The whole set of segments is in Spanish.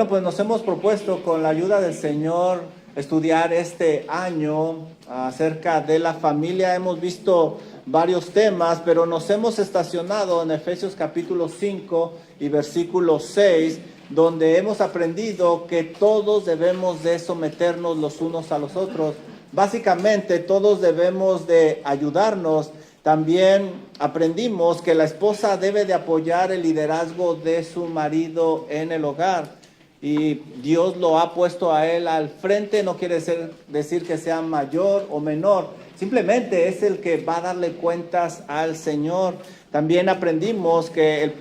Bueno, pues nos hemos propuesto con la ayuda del Señor estudiar este año acerca de la familia. Hemos visto varios temas, pero nos hemos estacionado en Efesios capítulo 5 y versículo 6, donde hemos aprendido que todos debemos de someternos los unos a los otros. Básicamente todos debemos de ayudarnos. También aprendimos que la esposa debe de apoyar el liderazgo de su marido en el hogar. Y Dios lo ha puesto a él al frente. No quiere decir que sea mayor o menor. Simplemente es el que va a darle cuentas al Señor. También aprendimos que el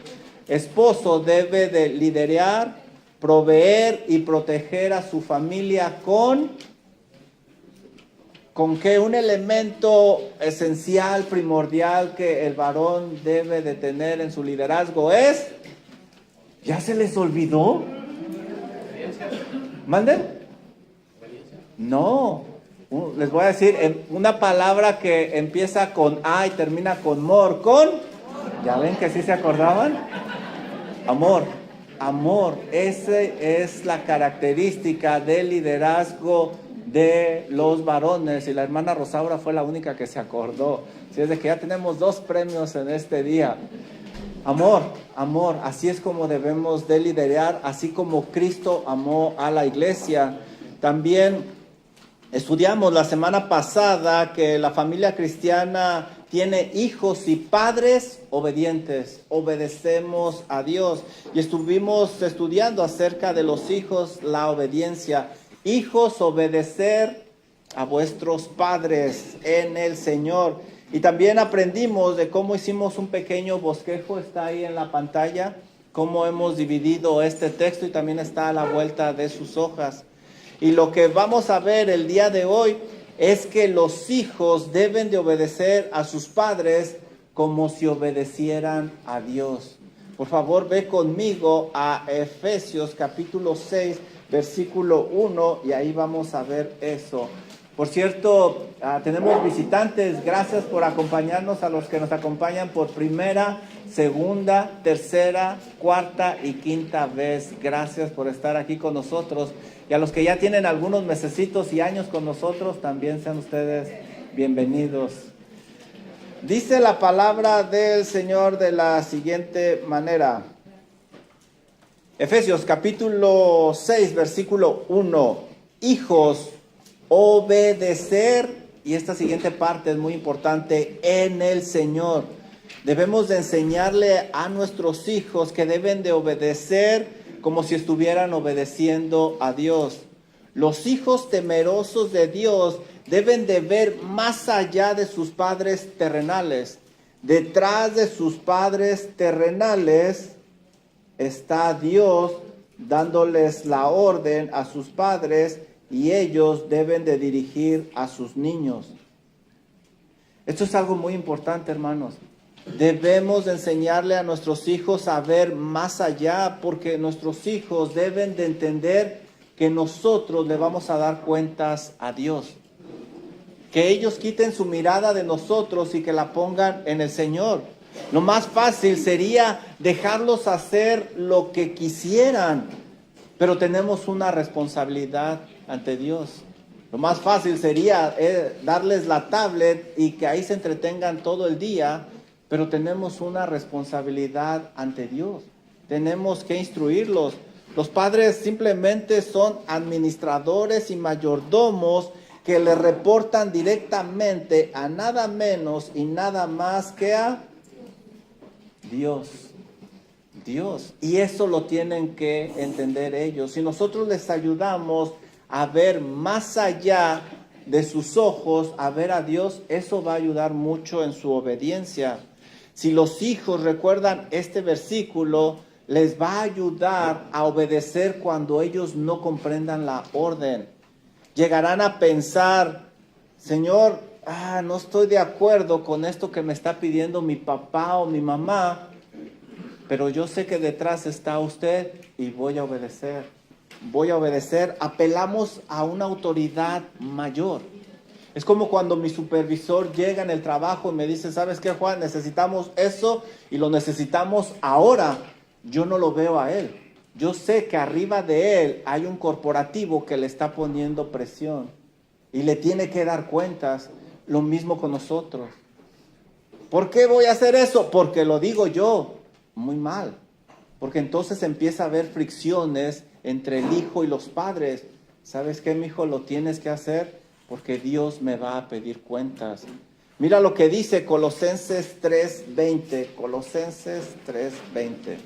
esposo debe de liderar, proveer y proteger a su familia con que un elemento esencial, primordial que el varón debe de tener en su liderazgo es, ¿ya se les olvidó? ¿Manden? No, les voy a decir una palabra que empieza con A y termina con mor, ¿ya ven que sí se acordaban? Amor, esa es la característica del liderazgo de los varones, y la hermana Rosaura fue la única que se acordó. Así es de que ya tenemos 2 premios en este día. Amor, así es como debemos de liderar, así como Cristo amó a la iglesia. También estudiamos la semana pasada que la familia cristiana tiene hijos y padres obedientes, obedecemos a Dios. Y estuvimos estudiando acerca de los hijos, la obediencia. Hijos, obedecer a vuestros padres en el Señor. Y también aprendimos de cómo hicimos un pequeño bosquejo, está ahí en la pantalla, cómo hemos dividido este texto y también está a la vuelta de sus hojas. Y lo que vamos a ver el día de hoy es que los hijos deben de obedecer a sus padres como si obedecieran a Dios. Por favor, ve conmigo a Efesios capítulo 6, versículo 1, y ahí vamos a ver eso. Por cierto, tenemos visitantes. Gracias por acompañarnos, a los que nos acompañan por primera, segunda, tercera, cuarta y quinta vez. Gracias por estar aquí con nosotros. Y a los que ya tienen algunos mesecitos y años con nosotros, también sean ustedes bienvenidos. Dice la palabra del Señor de la siguiente manera. Efesios capítulo 6, versículo 1. Hijos, obedecer, y esta siguiente parte es muy importante, en el Señor. Debemos de enseñarle a nuestros hijos que deben de obedecer como si estuvieran obedeciendo a Dios. Los hijos temerosos de Dios deben de ver más allá de sus padres terrenales. Detrás de sus padres terrenales está Dios dándoles la orden a sus padres, y ellos deben de dirigir a sus niños. Esto es algo muy importante, hermanos. Debemos de enseñarle a nuestros hijos a ver más allá, porque nuestros hijos deben de entender que nosotros le vamos a dar cuentas a Dios. Que ellos quiten su mirada de nosotros y que la pongan en el Señor. Lo más fácil sería dejarlos hacer lo que quisieran, pero tenemos una responsabilidad ante Dios. Lo más fácil sería darles la tablet y que ahí se entretengan todo el día, pero tenemos una responsabilidad ante Dios. Tenemos que instruirlos. Los padres simplemente son administradores y mayordomos que le reportan directamente a nada menos y nada más que a Dios. Y eso lo tienen que entender ellos. Si nosotros les ayudamos a ver más allá de sus ojos, a ver a Dios, eso va a ayudar mucho en su obediencia. Si los hijos recuerdan este versículo, les va a ayudar a obedecer cuando ellos no comprendan la orden. Llegarán a pensar, Señor, no estoy de acuerdo con esto que me está pidiendo mi papá o mi mamá, pero yo sé que detrás está usted y voy a obedecer. Apelamos a una autoridad mayor. Es como cuando mi supervisor llega en el trabajo y me dice, ¿sabes qué, Juan? Necesitamos eso y lo necesitamos ahora. Yo no lo veo a él. yo sé que arriba de él hay un corporativo que le está poniendo presión y le tiene que dar cuentas. Lo mismo con nosotros. ¿Por qué voy a hacer eso? Porque lo digo yo. Muy mal. Porque entonces empieza a haber fricciones entre el hijo y los padres. ¿Sabes qué, mi hijo? Lo tienes que hacer porque Dios me va a pedir cuentas. Mira lo que dice Colosenses 3:20. Colosenses 3:20.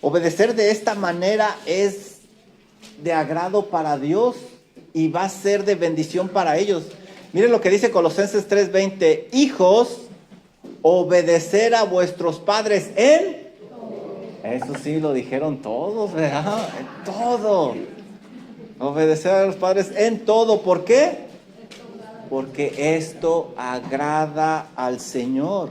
Obedecer de esta manera es de agrado para Dios y va a ser de bendición para ellos. Miren lo que dice Colosenses 3:20. Hijos, obedecer a vuestros padres en... Eso sí lo dijeron todos, ¿verdad? En todo. Obedecer a los padres en todo. ¿Por qué? Porque esto agrada al Señor.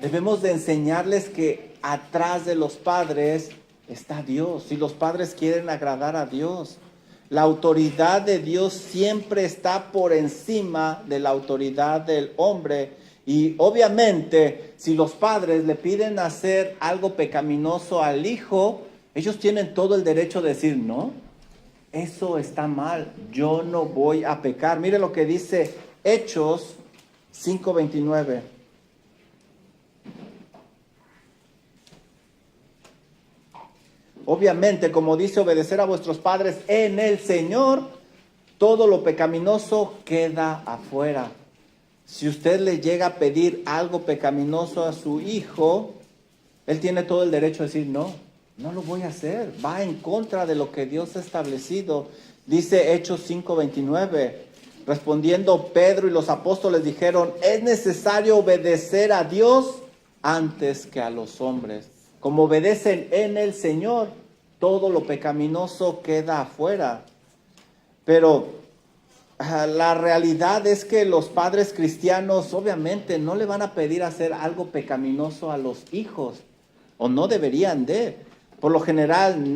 Debemos de enseñarles que atrás de los padres está Dios. Si los padres quieren agradar a Dios, la autoridad de Dios siempre está por encima de la autoridad del hombre. Y obviamente, si los padres le piden hacer algo pecaminoso al hijo, ellos tienen todo el derecho de decir, no, eso está mal, yo no voy a pecar. Mire lo que dice Hechos 5:29. Obviamente, como dice, obedecer a vuestros padres en el Señor, todo lo pecaminoso queda afuera. Si usted le llega a pedir algo pecaminoso a su hijo, él tiene todo el derecho de decir, no, no lo voy a hacer. Va en contra de lo que Dios ha establecido. Dice Hechos 5:29. Respondiendo Pedro y los apóstoles dijeron, es necesario obedecer a Dios antes que a los hombres. Como obedecen en el Señor, todo lo pecaminoso queda afuera. Pero la realidad es que los padres cristianos obviamente no le van a pedir hacer algo pecaminoso a los hijos, o no deberían de. Por lo general,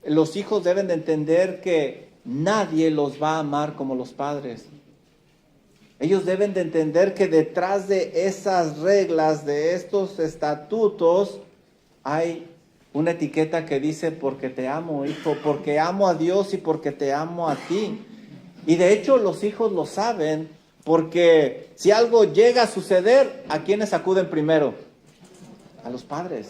los hijos deben de entender que nadie los va a amar como los padres. Ellos deben de entender que detrás de esas reglas, de estos estatutos, hay una etiqueta que dice, porque te amo, hijo, porque amo a Dios y porque te amo a ti. Y de hecho los hijos lo saben, porque si algo llega a suceder, ¿a quiénes acuden primero? A los padres,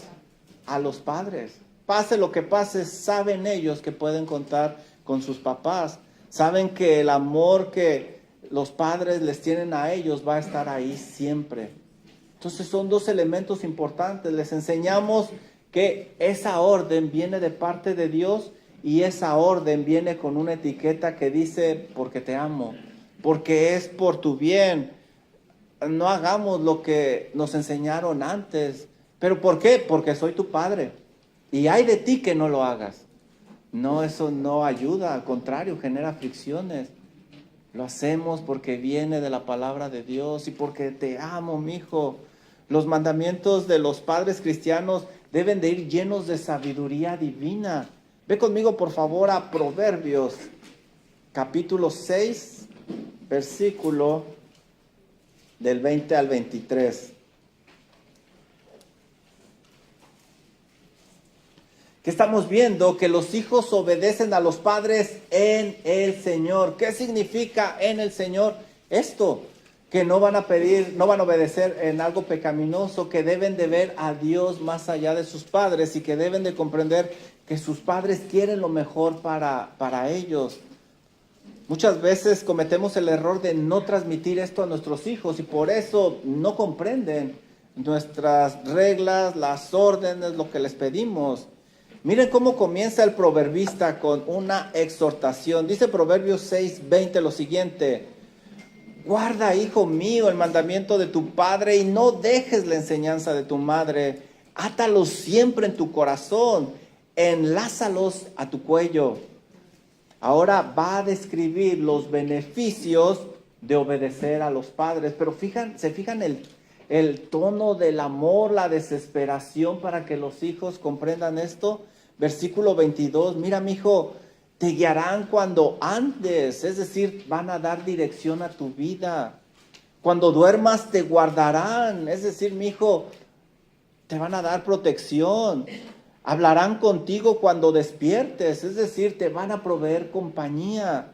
a los padres. Pase lo que pase, saben ellos que pueden contar con sus papás. Saben que el amor que los padres les tienen a ellos va a estar ahí siempre. Entonces son dos elementos importantes. Les enseñamos que esa orden viene de parte de Dios y esa orden viene con una etiqueta que dice, porque te amo, porque es por tu bien. No hagamos lo que nos enseñaron antes. ¿Pero por qué? Porque soy tu padre. Y hay de ti que no lo hagas. No, eso no ayuda, al contrario, genera fricciones. Lo hacemos porque viene de la palabra de Dios y porque te amo, mi hijo. Los mandamientos de los padres cristianos deben de ir llenos de sabiduría divina. Ve conmigo, por favor, a Proverbios, capítulo 6, versículo del 20 al 23. Que estamos viendo que los hijos obedecen a los padres en el Señor. ¿Qué significa en el Señor esto? Que no van a obedecer en algo pecaminoso, que deben de ver a Dios más allá de sus padres y que deben de comprender que sus padres quieren lo mejor para ellos. Muchas veces cometemos el error de no transmitir esto a nuestros hijos y por eso no comprenden nuestras reglas, las órdenes, lo que les pedimos. Miren cómo comienza el proverbista con una exhortación. Dice Proverbios 6:20 lo siguiente: guarda, hijo mío, el mandamiento de tu padre y no dejes la enseñanza de tu madre. Átalos siempre en tu corazón, enlázalos a tu cuello. Ahora va a describir los beneficios de obedecer a los padres, pero se fijan el tono del amor, la desesperación para que los hijos comprendan esto? Versículo 22, mira, mi hijo, te guiarán cuando andes, es decir, van a dar dirección a tu vida. Cuando duermas te guardarán, es decir, mi hijo, te van a dar protección. Hablarán contigo cuando despiertes, es decir, te van a proveer compañía.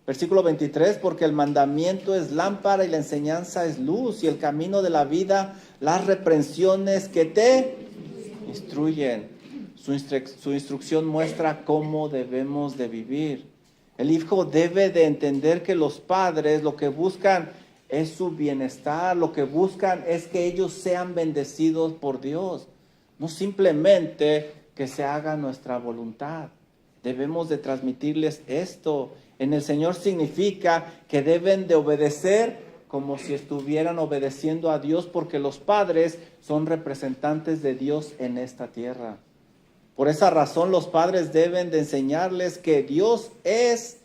Versículo 23, porque el mandamiento es lámpara y la enseñanza es luz, y el camino de la vida, las reprensiones que te instruyen. Su instrucción muestra cómo debemos de vivir. El hijo debe de entender que los padres lo que buscan es su bienestar, lo que buscan es que ellos sean bendecidos por Dios, no simplemente que se haga nuestra voluntad. Debemos de transmitirles esto. En el Señor significa que deben de obedecer como si estuvieran obedeciendo a Dios, porque los padres son representantes de Dios en esta tierra. Por esa razón los padres deben de enseñarles que Dios es,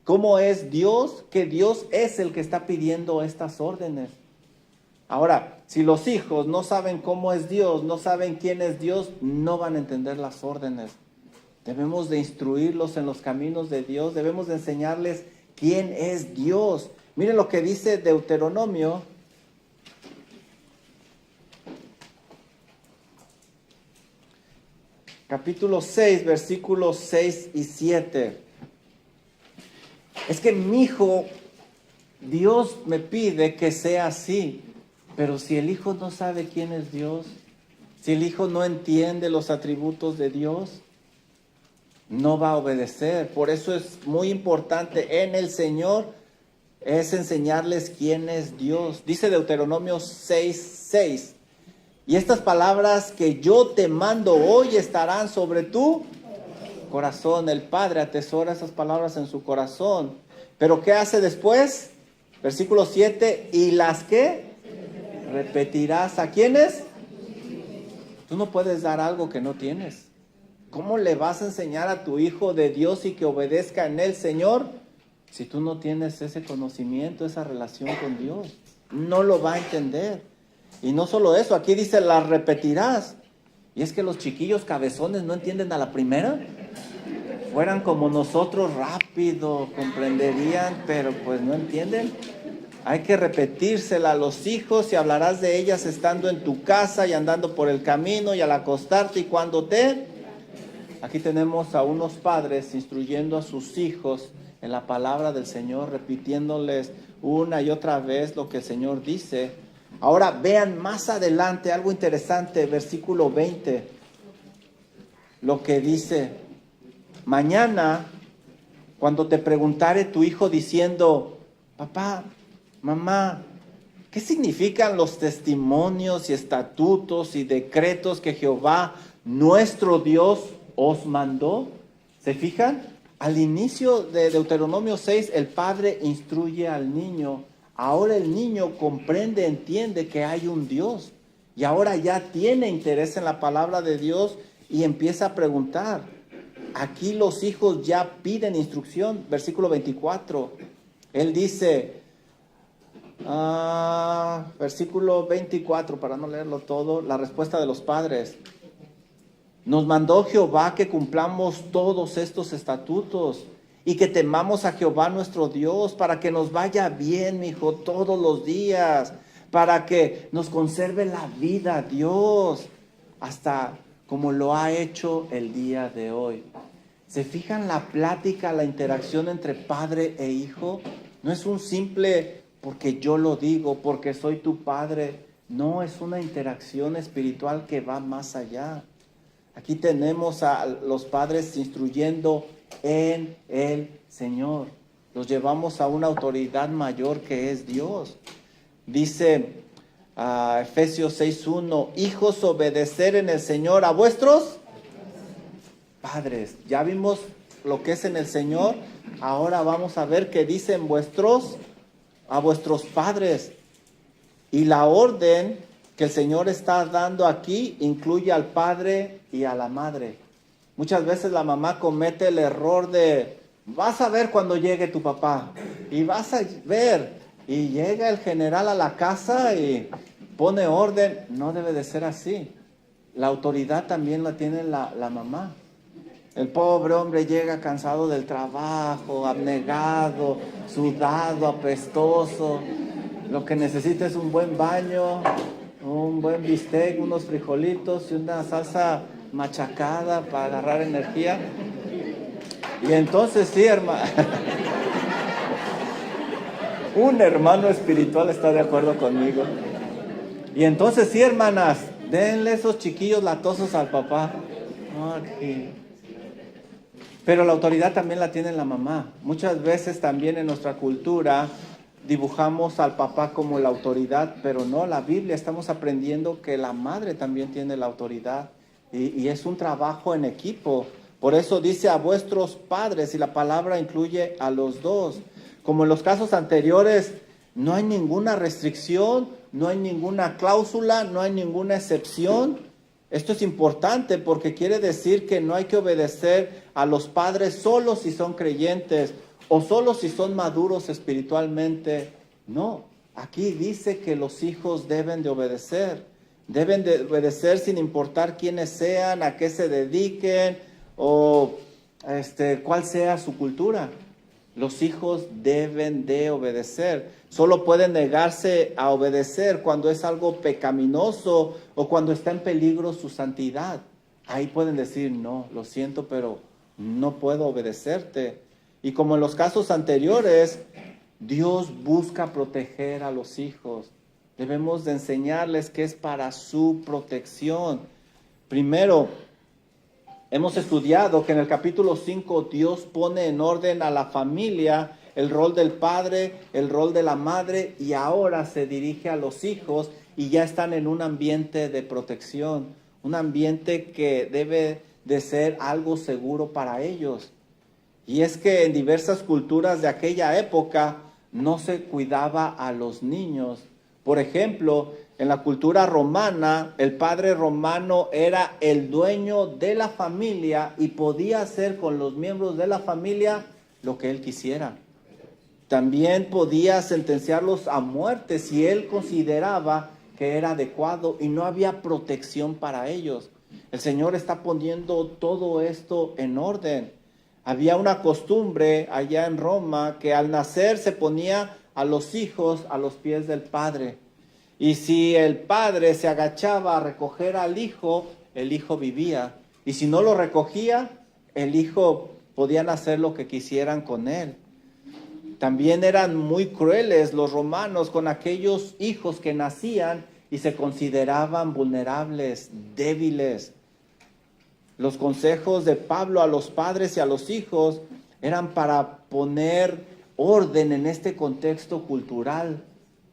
cómo es Dios, que Dios es el que está pidiendo estas órdenes. Ahora, si los hijos no saben cómo es Dios, no saben quién es Dios, no van a entender las órdenes. Debemos de instruirlos en los caminos de Dios, debemos de enseñarles quién es Dios. Miren lo que dice Deuteronomio. Capítulo 6, versículos 6 y 7. Es que mi hijo, Dios me pide que sea así, pero si el hijo no sabe quién es Dios, si el hijo no entiende los atributos de Dios, no va a obedecer. Por eso es muy importante en el Señor, es enseñarles quién es Dios. Dice Deuteronomio 6, 6. Y estas palabras que yo te mando hoy estarán sobre tu corazón. El Padre atesora esas palabras en su corazón. Pero ¿qué hace después? Versículo 7. ¿Y las qué? Repetirás. ¿A quiénes? Tú no puedes dar algo que no tienes. ¿Cómo le vas a enseñar a tu hijo de Dios y que obedezca en el Señor si tú no tienes ese conocimiento, esa relación con Dios? No lo va a entender. Y no solo eso, aquí dice, las repetirás. Y es que los chiquillos cabezones no entienden a la primera. Fueran como nosotros, rápido, comprenderían, pero pues no entienden. Hay que repetírsela a los hijos y hablarás de ellas estando en tu casa y andando por el camino y al acostarte y cuando te... Aquí tenemos a unos padres instruyendo a sus hijos en la palabra del Señor, repitiéndoles una y otra vez lo que el Señor dice. Ahora vean más adelante algo interesante, versículo 20, lo que dice: mañana, cuando te preguntare tu hijo diciendo, papá, mamá, ¿qué significan los testimonios y estatutos y decretos que Jehová, nuestro Dios, os mandó? ¿Se fijan? Al inicio de Deuteronomio 6, el padre instruye al niño. Ahora el niño comprende, entiende que hay un Dios. Y ahora ya tiene interés en la palabra de Dios y empieza a preguntar. Aquí los hijos ya piden instrucción. Versículo 24. Él dice, versículo 24, para no leerlo todo, la respuesta de los padres. Nos mandó Jehová que cumplamos todos estos estatutos y que temamos a Jehová nuestro Dios para que nos vaya bien, mi hijo, todos los días, para que nos conserve la vida, Dios, hasta como lo ha hecho el día de hoy. ¿Se fijan la plática, la interacción entre padre e hijo? No es un simple porque yo lo digo, porque soy tu padre. No, es una interacción espiritual que va más allá. Aquí tenemos a los padres instruyendo en el Señor. Los llevamos a una autoridad mayor que es Dios. Dice Efesios 6:1, hijos, obedecer en el Señor a vuestros padres. Ya vimos lo que es en el Señor. Ahora vamos a ver qué dicen a vuestros padres. Y la orden que el Señor está dando aquí incluye al padre y a la madre. Muchas veces la mamá comete el error de, vas a ver cuando llegue tu papá, y vas a ver, y llega el general a la casa y pone orden, no debe de ser así. La autoridad también la tiene la mamá. El pobre hombre llega cansado del trabajo, abnegado, sudado, apestoso. Lo que necesita es un buen baño, un buen bistec, unos frijolitos y una salsa machacada para agarrar energía. Y entonces sí, hermano. Un hermano espiritual está de acuerdo conmigo. Y entonces sí, hermanas, denle esos chiquillos latosos al papá. Okay. Pero la autoridad también la tiene la mamá. Muchas veces también en nuestra cultura dibujamos al papá como la autoridad, pero no, la Biblia estamos aprendiendo que la madre también tiene la autoridad y es un trabajo en equipo. Por eso dice a vuestros padres, y la palabra incluye a los dos. Como en los casos anteriores, no hay ninguna restricción, no hay ninguna cláusula, no hay ninguna excepción. Esto es importante porque quiere decir que no hay que obedecer a los padres solo si son creyentes o solo si son maduros espiritualmente. No, aquí dice que los hijos deben de obedecer. Deben de obedecer sin importar quiénes sean, a qué se dediquen o cuál sea su cultura. Los hijos deben de obedecer. Solo pueden negarse a obedecer cuando es algo pecaminoso o cuando está en peligro su santidad. Ahí pueden decir, no, lo siento, pero no puedo obedecerte. Y como en los casos anteriores, Dios busca proteger a los hijos. Debemos de enseñarles que es para su protección. Primero, hemos estudiado que en el capítulo 5 Dios pone en orden a la familia, el rol del padre, el rol de la madre, y ahora se dirige a los hijos y ya están en un ambiente de protección, un ambiente que debe de ser algo seguro para ellos. Y es que en diversas culturas de aquella época no se cuidaba a los niños. Por ejemplo, en la cultura romana, el padre romano era el dueño de la familia y podía hacer con los miembros de la familia lo que él quisiera. También podía sentenciarlos a muerte si él consideraba que era adecuado y no había protección para ellos. El Señor está poniendo todo esto en orden. Había una costumbre allá en Roma que al nacer se ponía a los hijos a los pies del padre. Y si el padre se agachaba a recoger al hijo, el hijo vivía. Y si no lo recogía, el hijo podían hacer lo que quisieran con él. También eran muy crueles los romanos con aquellos hijos que nacían y se consideraban vulnerables, débiles. Los consejos de Pablo a los padres y a los hijos eran para poner orden en este contexto cultural,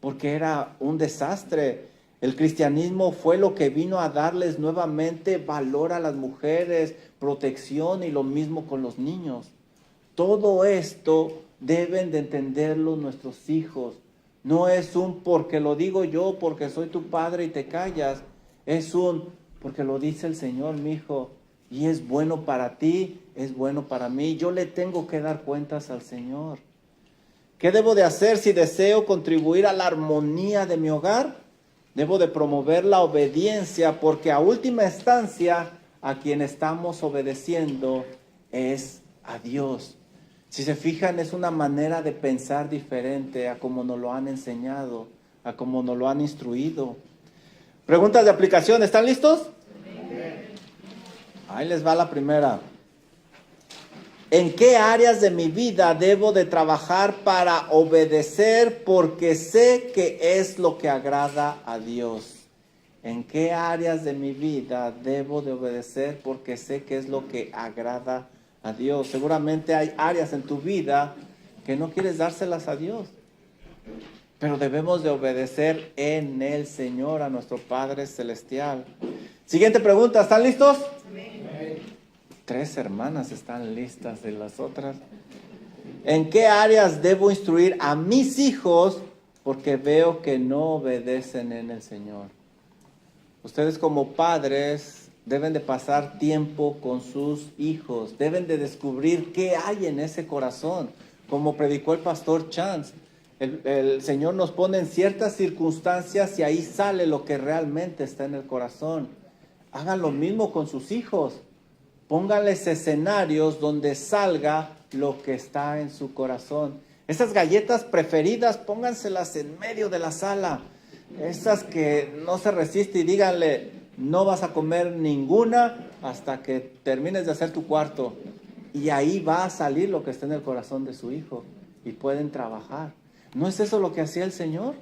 porque era un desastre. El cristianismo fue lo que vino a darles nuevamente valor a las mujeres, protección y lo mismo con los niños. Todo esto deben de entenderlo nuestros hijos. No es un porque lo digo yo, porque soy tu padre y te callas. Es un porque lo dice el Señor, mi hijo, y es bueno para ti, es bueno para mí. Yo le tengo que dar cuentas al Señor. ¿Qué debo de hacer si deseo contribuir a la armonía de mi hogar? Debo de promover la obediencia, porque a última instancia a quien estamos obedeciendo es a Dios. Si se fijan, es una manera de pensar diferente a como nos lo han enseñado, a como nos lo han instruido. Preguntas de aplicación, ¿están listos? Ahí les va la primera. ¿En qué áreas de mi vida debo de trabajar para obedecer porque sé que es lo que agrada a Dios? ¿En qué áreas de mi vida debo de obedecer porque sé que es lo que agrada a Dios? Seguramente hay áreas en tu vida que no quieres dárselas a Dios, pero debemos de obedecer en el Señor, a nuestro Padre Celestial. Siguiente pregunta, ¿están listos? Amén. 3 hermanas están listas de las otras. ¿En qué áreas debo instruir a mis hijos porque veo que no obedecen en el Señor? Ustedes como padres deben de pasar tiempo con sus hijos, deben de descubrir qué hay en ese corazón, como predicó el pastor Chance. El Señor nos pone en ciertas circunstancias y ahí sale lo que realmente está en el corazón. Hagan lo mismo con sus hijos. Pónganles escenarios donde salga lo que está en su corazón. Esas galletas preferidas, pónganselas en medio de la sala. Esas que no se resiste y díganle, no vas a comer ninguna hasta que termines de hacer tu cuarto. Y ahí va a salir lo que está en el corazón de su hijo. Y pueden trabajar. ¿No es eso lo que hacía el Señor?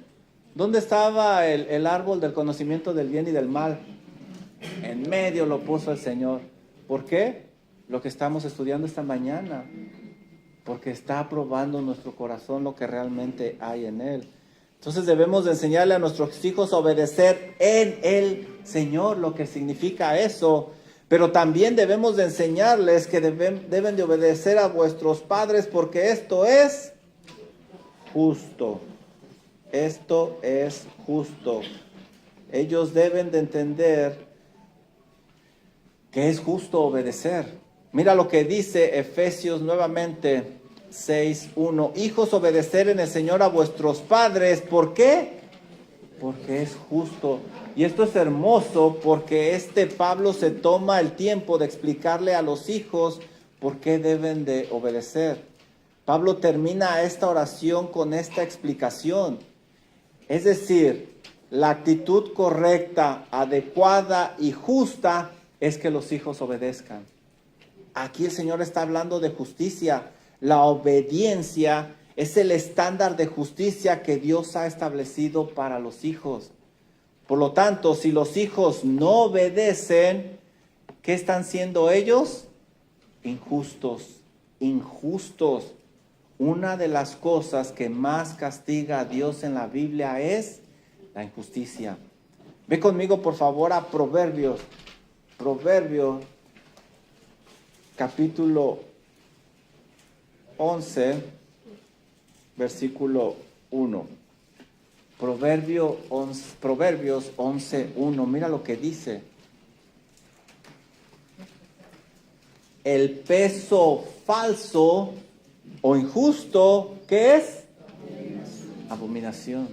¿Dónde estaba el árbol del conocimiento del bien y del mal? En medio lo puso el Señor. ¿Por qué? Lo que estamos estudiando esta mañana. Porque está probando nuestro corazón lo que realmente hay en él. Entonces debemos de enseñarle a nuestros hijos a obedecer en el Señor, lo que significa eso. Pero también debemos de enseñarles que deben de obedecer a vuestros padres porque esto es justo. Esto es justo. Ellos deben de entender que es justo obedecer. Mira lo que dice Efesios nuevamente 6:1. Hijos, obedecer en el Señor a vuestros padres. ¿Por qué? Porque es justo. Y esto es hermoso porque Pablo se toma el tiempo de explicarle a los hijos por qué deben de obedecer. Pablo termina esta oración con esta explicación. Es decir, la actitud correcta, adecuada y justa es que los hijos obedezcan. Aquí el Señor está hablando de justicia. La obediencia es el estándar de justicia que Dios ha establecido para los hijos. Por lo tanto, si los hijos no obedecen, ¿qué están siendo ellos? Injustos, injustos. Una de las cosas que más castiga a Dios en la Biblia es la injusticia. Ve conmigo, por favor, a Proverbios. Proverbios, capítulo 11, versículo 1. Proverbios 11:1. Mira lo que dice. El peso falso o injusto, ¿qué es? Abominación.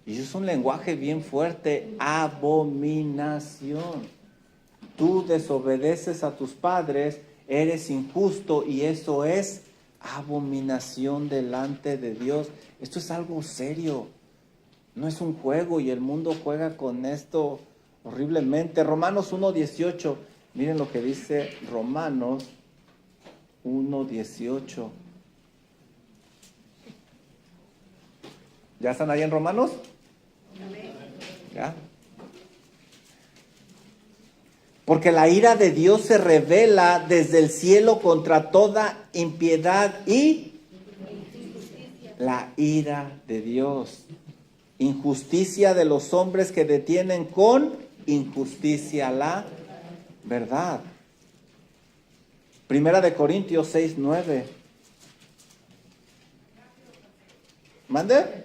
Y eso es un lenguaje bien fuerte. Abominación. Tú desobedeces a tus padres, eres injusto y eso es abominación delante de Dios. Esto es algo serio. No es un juego y el mundo juega con esto horriblemente. Romanos 1:18. Miren lo que dice Romanos 1:18. ¿Ya están ahí en Romanos? ¿Ya? Porque la ira de Dios se revela desde el cielo contra toda impiedad y la ira de Dios. Injusticia de los hombres que detienen con injusticia la verdad. Primera de Corintios 6:9. ¿Mande?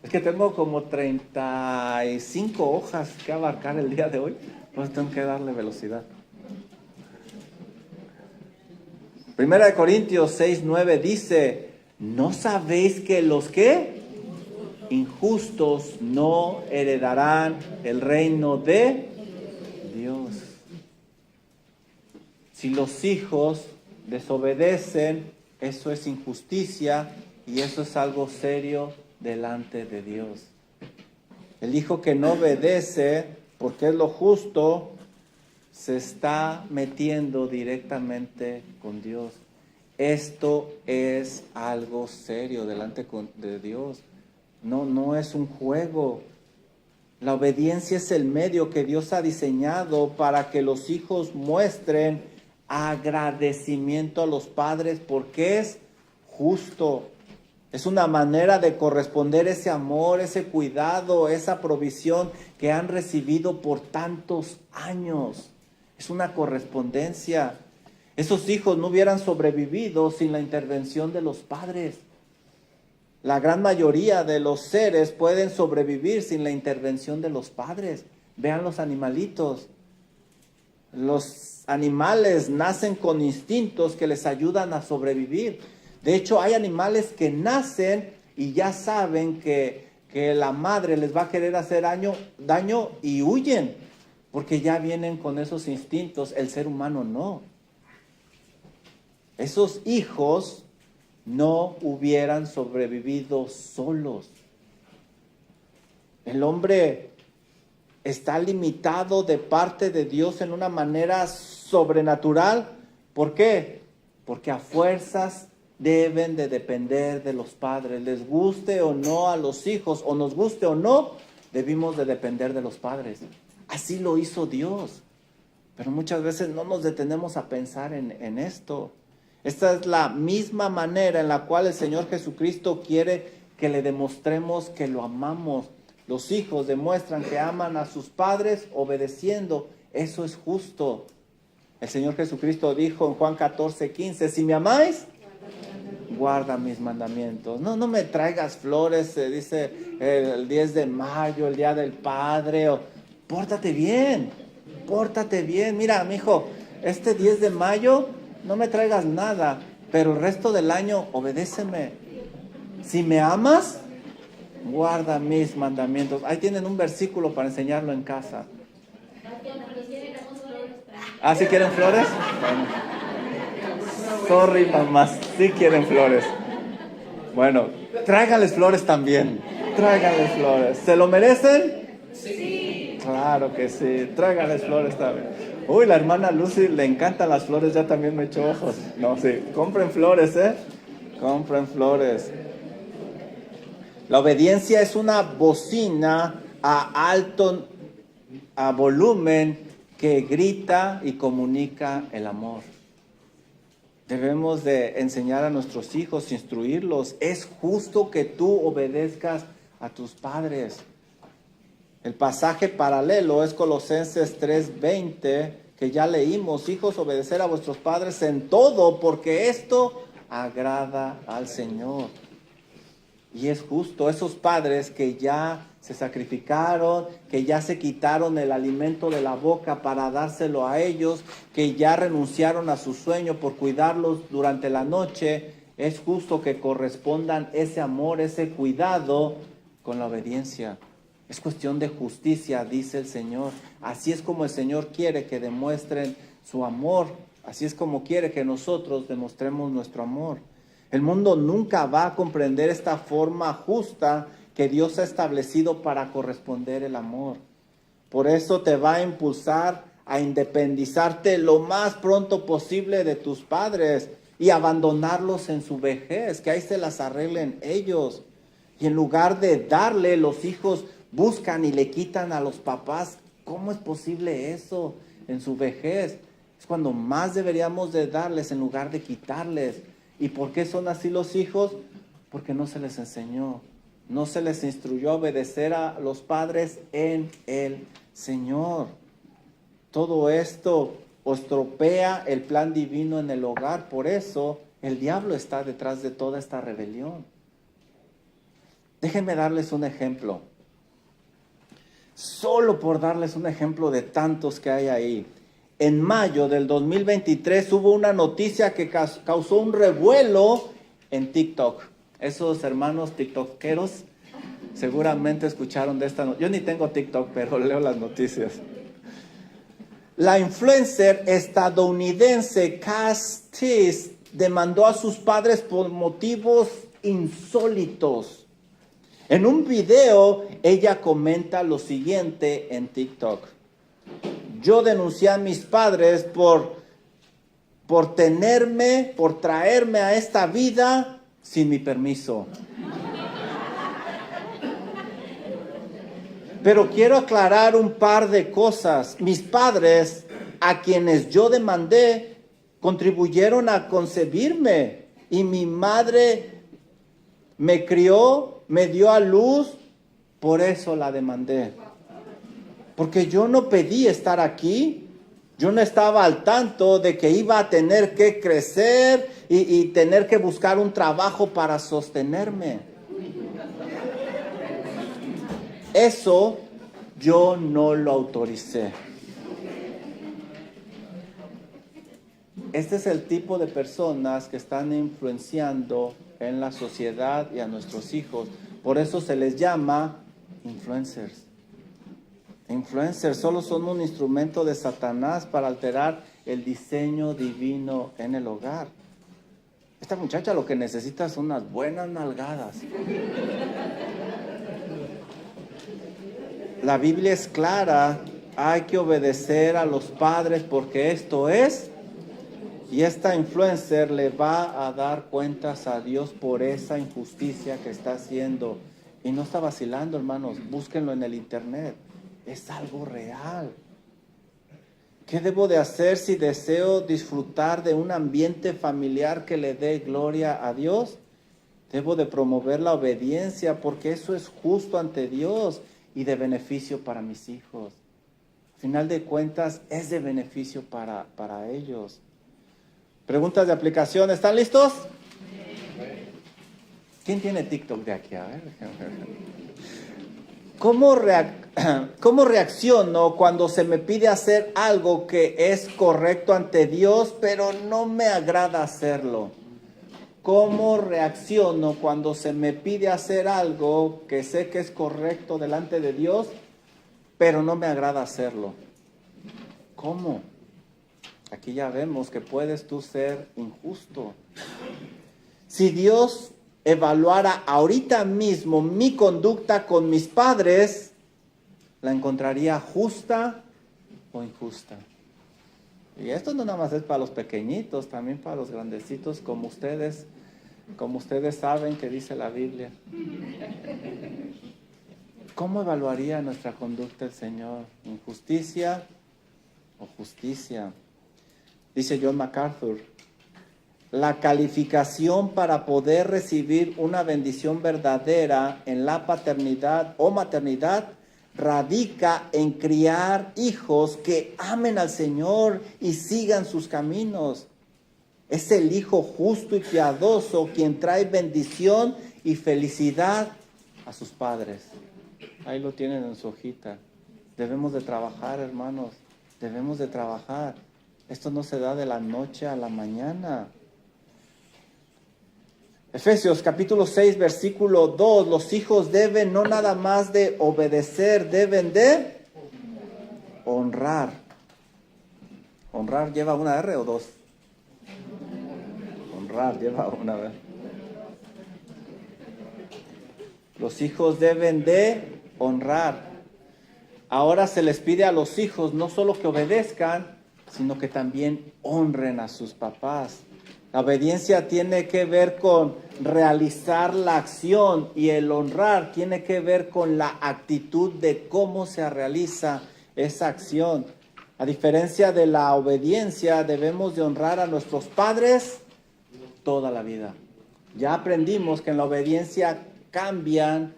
Es que tengo como 35 hojas que abarcar el día de hoy, pues tengo que darle velocidad. Primera de Corintios 6:9 dice, ¿no sabéis que los que injustos no heredarán el reino de Dios? Si los hijos desobedecen, eso es injusticia y eso es algo serio delante de Dios. El hijo que no obedece, porque es lo justo, se está metiendo directamente con Dios. Esto es algo serio delante de Dios. No es un juego. La obediencia es el medio que Dios ha diseñado para que los hijos muestren agradecimiento a los padres porque es justo. Es una manera de corresponder ese amor, ese cuidado, esa provisión que han recibido por tantos años. Es una correspondencia. Esos hijos no hubieran sobrevivido sin la intervención de los padres. La gran mayoría de los seres pueden sobrevivir sin la intervención de los padres. Vean los animalitos. Los animales nacen con instintos que les ayudan a sobrevivir. De hecho, hay animales que nacen y ya saben que la madre les va a querer hacer daño y huyen, porque ya vienen con esos instintos. El ser humano no. Esos hijos no hubieran sobrevivido solos. El hombre está limitado de parte de Dios en una manera sobrenatural. ¿Por qué? Porque a fuerzas deben de depender de los padres. Les guste o no a los hijos, o nos guste o no, debimos de depender de los padres. Así lo hizo Dios. Pero muchas veces no nos detenemos a pensar en esto. Esta es la misma manera en la cual el Señor Jesucristo quiere que le demostremos que lo amamos. Los hijos demuestran que aman a sus padres obedeciendo. Eso es justo. El Señor Jesucristo dijo en Juan 14:15, si me amáis, guarda mis mandamientos. No me traigas flores, dice el 10 de mayo, el Día del Padre. Pórtate bien. Mira, mijo, este 10 de mayo no me traigas nada, pero el resto del año obedéceme. Si me amas, guarda mis mandamientos. Ahí tienen un versículo para enseñarlo en casa. ¿Ah, sí quieren flores? Bueno. Sorry, mamás, sí quieren flores. Bueno, tráiganles flores también. Tráiganles flores. ¿Se lo merecen? Sí. Claro que sí. Tráiganles flores también. Uy, la hermana Lucy le encantan las flores, ya también me echó ojos. No, sí. Compren flores, Compren flores. La obediencia es una bocina a volumen que grita y comunica el amor. Debemos de enseñar a nuestros hijos, instruirlos. Es justo que tú obedezcas a tus padres. El pasaje paralelo es Colosenses 3:20, que ya leímos. Hijos, obedecer a vuestros padres en todo, porque esto agrada al Señor. Y es justo, esos padres que ya se sacrificaron, que ya se quitaron el alimento de la boca para dárselo a ellos, que ya renunciaron a su sueño por cuidarlos durante la noche, es justo que correspondan ese amor, ese cuidado con la obediencia. Es cuestión de justicia, dice el Señor. Así es como el Señor quiere que demuestren su amor. Así es como quiere que nosotros demostremos nuestro amor. El mundo nunca va a comprender esta forma justa que Dios ha establecido para corresponder el amor. Por eso te va a impulsar a independizarte lo más pronto posible de tus padres y abandonarlos en su vejez, que ahí se las arreglen ellos. Y en lugar de darle, los hijos buscan y le quitan a los papás. ¿Cómo es posible eso en su vejez? Es cuando más deberíamos de darles en lugar de quitarles. ¿Y por qué son así los hijos? Porque no se les enseñó, no se les instruyó a obedecer a los padres en el Señor. Todo esto estropea el plan divino en el hogar. Por eso el diablo está detrás de toda esta rebelión. Déjenme darles un ejemplo. Solo por darles un ejemplo de tantos que hay ahí. En mayo del 2023 hubo una noticia que causó un revuelo en TikTok. Esos hermanos tiktokeros seguramente escucharon de esta noticia. Yo ni tengo TikTok, pero leo las noticias. La influencer estadounidense Cass demandó a sus padres por motivos insólitos. En un video, ella comenta lo siguiente en TikTok. Yo denuncié a mis padres por traerme a esta vida sin mi permiso. Pero quiero aclarar un par de cosas. Mis padres, a quienes yo demandé, contribuyeron a concebirme. Y mi madre me crió, me dio a luz, por eso la demandé. Porque yo no pedí estar aquí. Yo no estaba al tanto de que iba a tener que crecer y tener que buscar un trabajo para sostenerme. Eso yo no lo autoricé. Este es el tipo de personas que están influenciando en la sociedad y a nuestros hijos. Por eso se les llama influencers. Influencers solo son un instrumento de Satanás para alterar el diseño divino en el hogar. Esta muchacha lo que necesita son unas buenas nalgadas. La Biblia es clara, hay que obedecer a los padres porque esto es, y esta influencer le va a dar cuentas a Dios por esa injusticia que está haciendo. Y no está vacilando, hermanos, búsquenlo en el internet, es algo real. ¿Qué debo de hacer si deseo disfrutar de un ambiente familiar que le dé gloria a Dios? Debo de promover la obediencia porque eso es justo ante Dios y de beneficio para mis hijos. Al final de cuentas es de beneficio para ellos. Preguntas de aplicación, ¿están listos? ¿Quién tiene TikTok de aquí? A ver. ¿Cómo reacciono cuando se me pide hacer algo que es correcto ante Dios, pero no me agrada hacerlo? ¿Cómo reacciono cuando se me pide hacer algo que sé que es correcto delante de Dios, pero no me agrada hacerlo? ¿Cómo? Aquí ya vemos que puedes tú ser injusto. Si Dios evaluara ahorita mismo mi conducta con mis padres, ¿la encontraría justa o injusta? Y esto no nada más es para los pequeñitos, también para los grandecitos como ustedes saben que dice la Biblia. ¿Cómo evaluaría nuestra conducta el Señor? ¿Injusticia o justicia? Dice John MacArthur, la calificación para poder recibir una bendición verdadera en la paternidad o maternidad radica en criar hijos que amen al Señor y sigan sus caminos. Es el hijo justo y piadoso quien trae bendición y felicidad a sus padres. Ahí lo tienen en su hojita. Debemos de trabajar, hermanos. Debemos de trabajar. Esto no se da de la noche a la mañana. Efesios capítulo 6, versículo 2. Los hijos deben no nada más de obedecer, deben de honrar. ¿Honrar lleva una R o dos? Honrar lleva una R. Los hijos deben de honrar. Ahora se les pide a los hijos no solo que obedezcan, sino que también honren a sus papás. La obediencia tiene que ver con realizar la acción y el honrar tiene que ver con la actitud de cómo se realiza esa acción. A diferencia de la obediencia, debemos de honrar a nuestros padres toda la vida. Ya aprendimos que en la obediencia cambian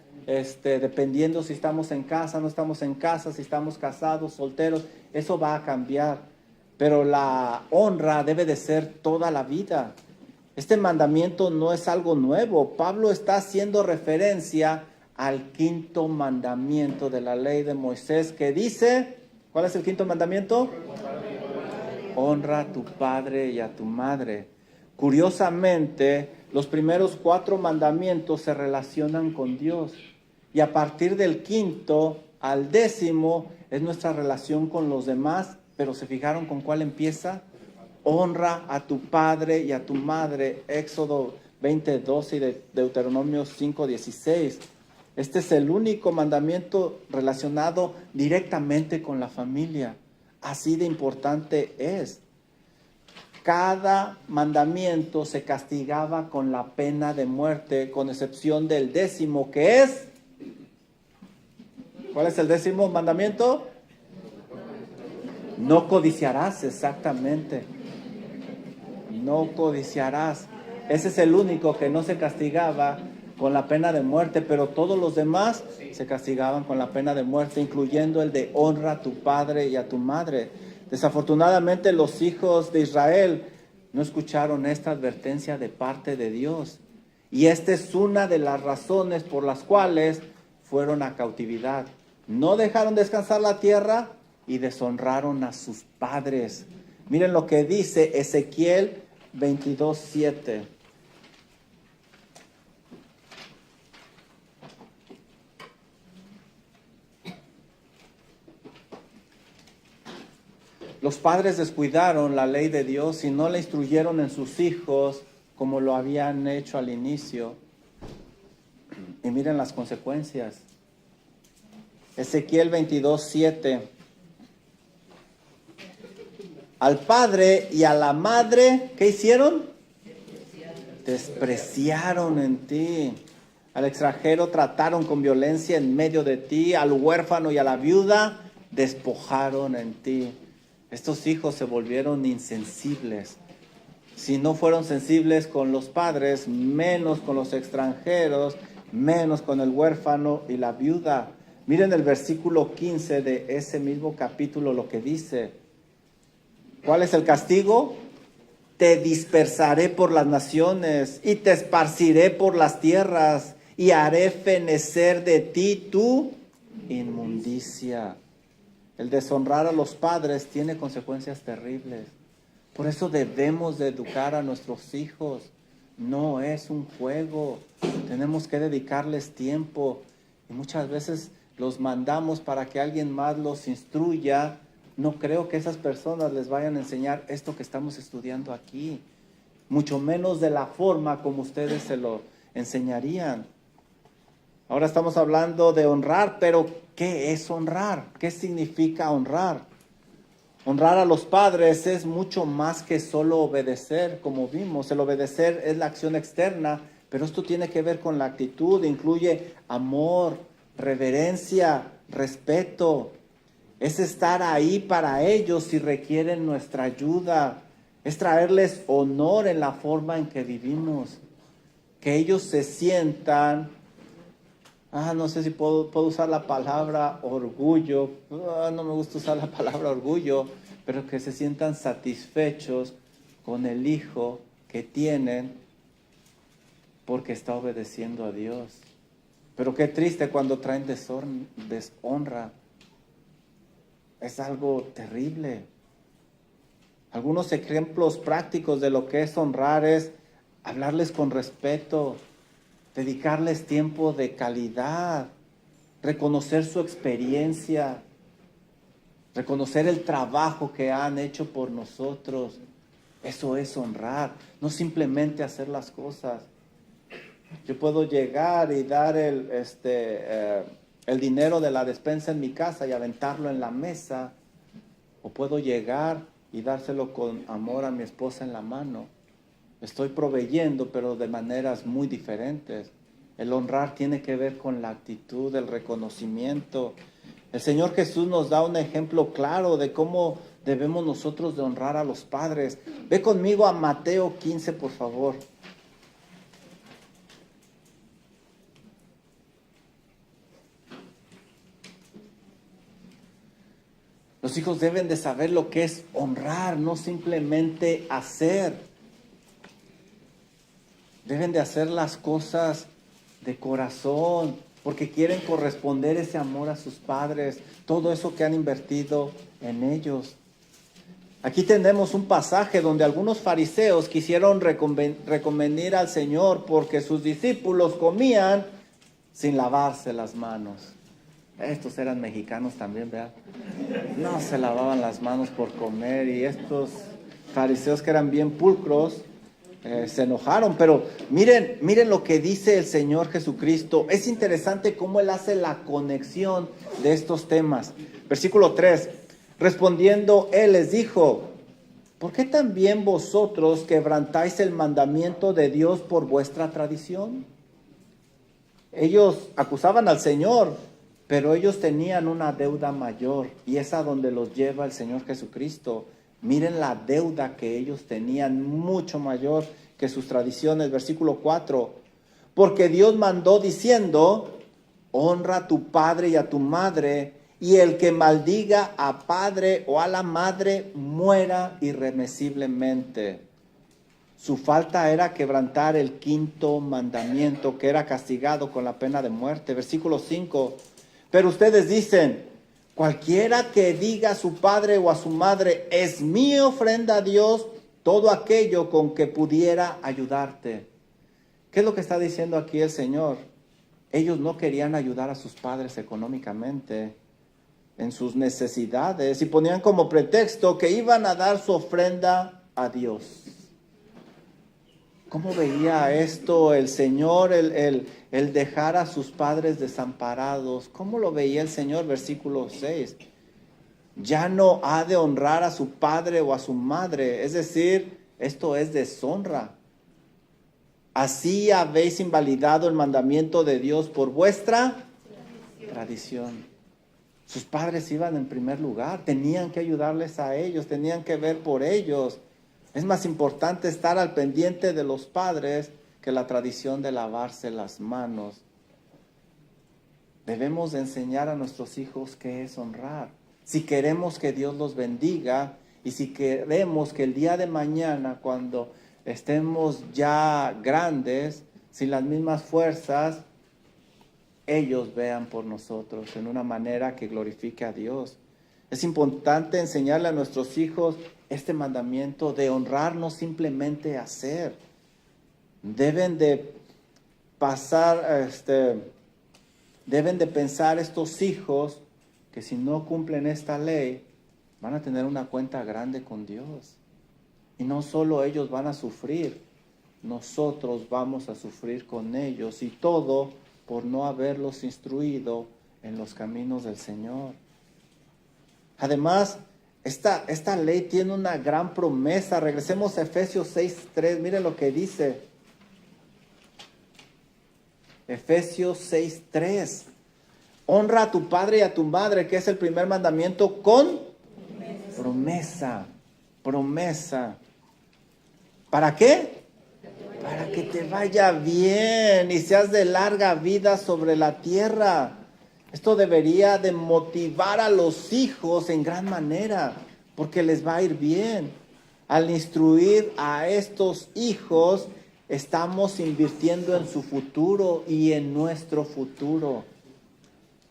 dependiendo si estamos en casa, no estamos en casa, si estamos casados, solteros, eso va a cambiar. Pero la honra debe de ser toda la vida. Este mandamiento no es algo nuevo. Pablo está haciendo referencia al quinto mandamiento de la ley de Moisés que dice, ¿cuál es el quinto mandamiento? Honra a tu padre y a tu madre. Curiosamente, los primeros 4 mandamientos se relacionan con Dios. Y a partir del quinto al 10º es nuestra relación con los demás. Pero ¿se fijaron con cuál empieza? Honra a tu padre y a tu madre. Éxodo 20:12 y Deuteronomio 5:16. Este es el único mandamiento relacionado directamente con la familia. Así de importante es. Cada mandamiento se castigaba con la pena de muerte, con excepción del 10º, que es... ¿Cuál es el 10º mandamiento? No codiciarás, exactamente. No codiciarás. Ese es el único que no se castigaba con la pena de muerte, pero todos los demás se castigaban con la pena de muerte, incluyendo el de honra a tu padre y a tu madre. Desafortunadamente los hijos de Israel no escucharon esta advertencia de parte de Dios. Y esta es una de las razones por las cuales fueron a cautividad. No dejaron descansar la tierra y deshonraron a sus padres. Miren lo que dice Ezequiel 22:7. Los padres descuidaron la ley de Dios y no le instruyeron en sus hijos como lo habían hecho al inicio. Y miren las consecuencias. Ezequiel 22:7. Al padre y a la madre, ¿qué hicieron? Despreciaron en ti. Al extranjero trataron con violencia en medio de ti. Al huérfano y a la viuda despojaron en ti. Estos hijos se volvieron insensibles. Si no fueron sensibles con los padres, menos con los extranjeros, menos con el huérfano y la viuda. Miren el versículo 15 de ese mismo capítulo lo que dice. ¿Cuál es el castigo? Te dispersaré por las naciones y te esparciré por las tierras y haré fenecer de ti tu inmundicia. El deshonrar a los padres tiene consecuencias terribles. Por eso debemos de educar a nuestros hijos. No es un juego. Tenemos que dedicarles tiempo. Y muchas veces los mandamos para que alguien más los instruya. No creo que esas personas les vayan a enseñar esto que estamos estudiando aquí. Mucho menos de la forma como ustedes se lo enseñarían. Ahora estamos hablando de honrar, pero ¿qué es honrar? ¿Qué significa honrar? Honrar a los padres es mucho más que solo obedecer, como vimos. El obedecer es la acción externa, pero esto tiene que ver con la actitud, incluye amor, reverencia, respeto. Es estar ahí para ellos si requieren nuestra ayuda. Es traerles honor en la forma en que vivimos. Que ellos se sientan, no sé si puedo usar la palabra orgullo. No me gusta usar la palabra orgullo, pero que se sientan satisfechos con el hijo que tienen porque está obedeciendo a Dios. Pero qué triste cuando traen deshonra. Es algo terrible. Algunos ejemplos prácticos de lo que es honrar es hablarles con respeto, dedicarles tiempo de calidad, reconocer su experiencia, reconocer el trabajo que han hecho por nosotros. Eso es honrar, no simplemente hacer las cosas. Yo puedo llegar y dar el dinero de la despensa en mi casa y aventarlo en la mesa, o puedo llegar y dárselo con amor a mi esposa en la mano. Estoy proveyendo, pero de maneras muy diferentes. El honrar tiene que ver con la actitud, el reconocimiento. El Señor Jesús nos da un ejemplo claro de cómo debemos nosotros de honrar a los padres. Ve conmigo a Mateo 15, por favor. Los hijos deben de saber lo que es honrar, no simplemente hacer. Deben de hacer las cosas de corazón, porque quieren corresponder ese amor a sus padres, todo eso que han invertido en ellos. Aquí tenemos un pasaje donde algunos fariseos quisieron reconvenir al Señor porque sus discípulos comían sin lavarse las manos. Estos eran mexicanos también, ¿verdad? No se lavaban las manos por comer, y estos fariseos que eran bien pulcros se enojaron. Pero miren lo que dice el Señor Jesucristo. Es interesante cómo Él hace la conexión de estos temas. Versículo 3. Respondiendo, Él les dijo: ¿por qué también vosotros quebrantáis el mandamiento de Dios por vuestra tradición? Ellos acusaban al Señor, pero ellos tenían una deuda mayor, y es a donde los lleva el Señor Jesucristo. Miren la deuda que ellos tenían, mucho mayor que sus tradiciones. Versículo 4. Porque Dios mandó diciendo: honra a tu padre y a tu madre, y el que maldiga a padre o a la madre muera irremisiblemente. Su falta era quebrantar el quinto mandamiento, que era castigado con la pena de muerte. Versículo 5. Pero ustedes dicen: Cualquiera que diga a su padre o a su madre, es mi ofrenda a Dios, todo aquello con que pudiera ayudarte. ¿Qué es lo que está diciendo aquí el Señor? Ellos no querían ayudar a sus padres económicamente en sus necesidades y ponían como pretexto que iban a dar su ofrenda a Dios. ¿Cómo veía esto el Señor, el dejar a sus padres desamparados? ¿Cómo lo veía el Señor? Versículo 6. Ya no ha de honrar a su padre o a su madre, es decir, esto es deshonra. Así habéis invalidado el mandamiento de Dios por vuestra tradición. Sus padres iban en primer lugar, tenían que ayudarles a ellos, tenían que ver por ellos. Es más importante estar al pendiente de los padres que la tradición de lavarse las manos. Debemos de enseñar a nuestros hijos qué es honrar. Si queremos que Dios los bendiga y si queremos que el día de mañana, cuando estemos ya grandes, sin las mismas fuerzas, ellos vean por nosotros en una manera que glorifique a Dios. Es importante enseñarle a nuestros hijos este mandamiento de honrar, no simplemente hacer. Deben de pensar estos hijos que si no cumplen esta ley, van a tener una cuenta grande con Dios. Y no solo ellos van a sufrir, nosotros vamos a sufrir con ellos, y todo por no haberlos instruido en los caminos del Señor. Además, esta ley tiene una gran promesa. Regresemos a Efesios 6:3. Miren lo que dice. Efesios 6:3. Honra a tu padre y a tu madre, que es el primer mandamiento, con promesa. Promesa. ¿Para qué? Para que te vaya bien y seas de larga vida sobre la tierra. Esto debería de motivar a los hijos en gran manera, porque les va a ir bien. Al instruir a estos hijos, estamos invirtiendo en su futuro y en nuestro futuro.